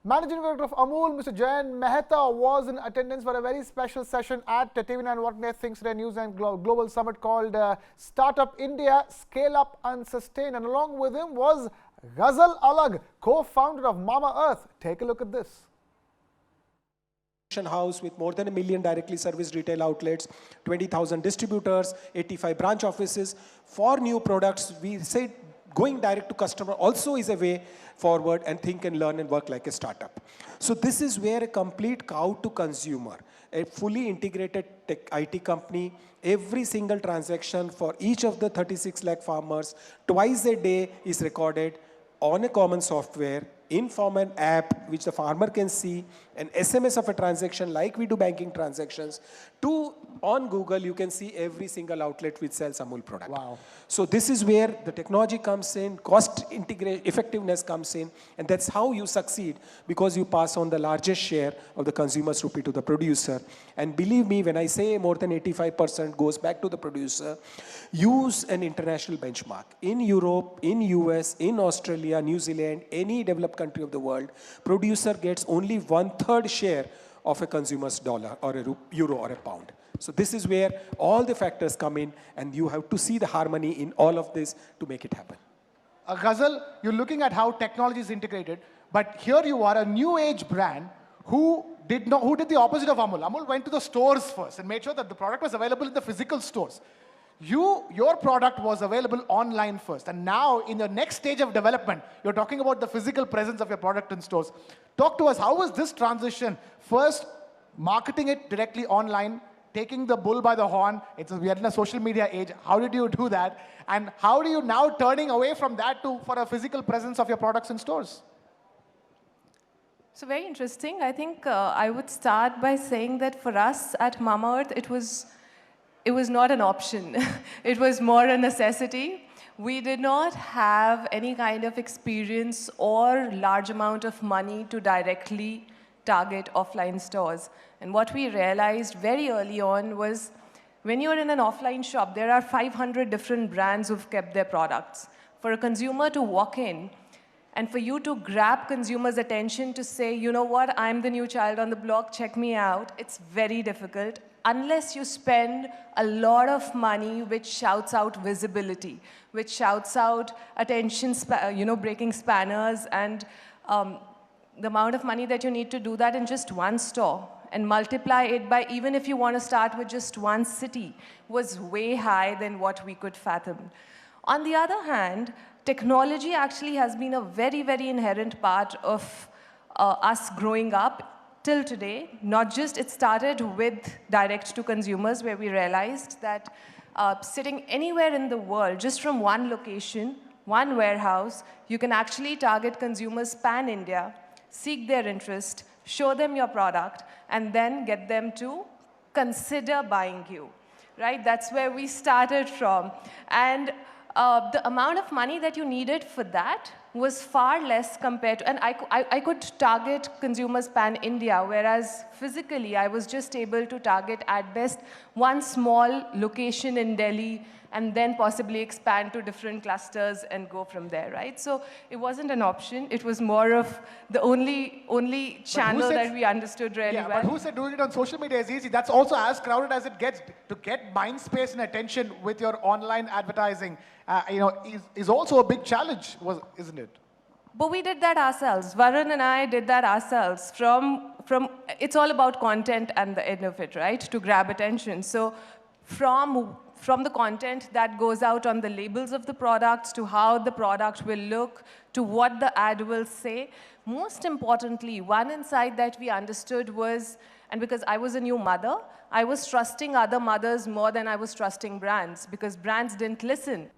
Managing Director of Amul, Mr. Jayen Mehta, was in attendance for a very special session at TV9 What Next Thinks Today News9 Global Summit called Startup India, Scale Up and Sustain. And along with him was Ghazal Alagh, co-founder of Mamaearth. Take a look at this. House with more than 1 million directly serviced retail outlets, 20,000 distributors, 85 branch offices. For new products, we say going direct to customer also is a way forward, and think and learn and work like a startup. So this is where a complete cow to consumer, a fully integrated tech IT company, every single transaction for each of the 36 lakh farmers, twice a day is recorded on a common software, in form an app which the farmer can see, an SMS of a transaction like we do banking transactions, to on Google you can see every single outlet which sells Amul product. Wow. So this is where the technology comes in, cost effectiveness comes in, and that's how you succeed, because you pass on the largest share of the consumer's rupee to the producer. And believe me, when I say more than 85% goes back to the producer, use an international benchmark. In Europe, in US, in Australia, New Zealand, any developed country of the world, producer gets only 1/3 share of a consumer's dollar or a euro or a pound. So this is where all the factors come in, and you have to see the harmony in all of this to make it happen. Ghazal, you're looking at how technology is integrated, but here you are, a new age brand who did the opposite of Amul. Amul went to the stores first and made sure that the product was available in the physical stores. Your product was available online first, and now in the next stage of development, you're talking about the physical presence of your product in stores. Talk to us, how was this transition? First, marketing it directly online, taking the bull by the horn. We are in a social media age. How did you do that? And how do you now turning away from that for a physical presence of your products in stores? So very interesting. I think I would start by saying that for us at Mamaearth, it was not an option. It was more a necessity. We did not have any kind of experience or large amount of money to directly target offline stores. And what we realized very early on was, when you're in an offline shop, there are 500 different brands who've kept their products. For a consumer to walk in and for you to grab consumers' attention to say, you know what, I'm the new child on the block, check me out, it's very difficult unless you spend a lot of money which shouts out visibility, which shouts out attention, breaking spanners, and the amount of money that you need to do that in just one store and multiply it by, even if you want to start with just one city, was way high than what we could fathom. On the other hand, technology actually has been a very, very inherent part of us growing up till today. Not just, it started with direct to consumers, where we realized that sitting anywhere in the world, just from one location, one warehouse, you can actually target consumers pan-India, seek their interest, show them your product, and then get them to consider buying you, right? That's where we started from. And the amount of money that you needed for that was far less compared to, and I could target consumers pan-India, whereas physically I was just able to target at best one small location in Delhi, and then possibly expand to different clusters and go from there, right? So it wasn't an option. It was more of the only channel that we understood really well. But who said doing it on social media is easy? That's also as crowded as it gets. To get mind space and attention with your online advertising, is also a big challenge, isn't it? But we did that ourselves. Varun and I did that ourselves. It's all about content and the end of it, right? To grab attention. So from the content that goes out on the labels of the products, to how the product will look, to what the ad will say. Most importantly, one insight that we understood was, and because I was a new mother, I was trusting other mothers more than I was trusting brands, because brands didn't listen.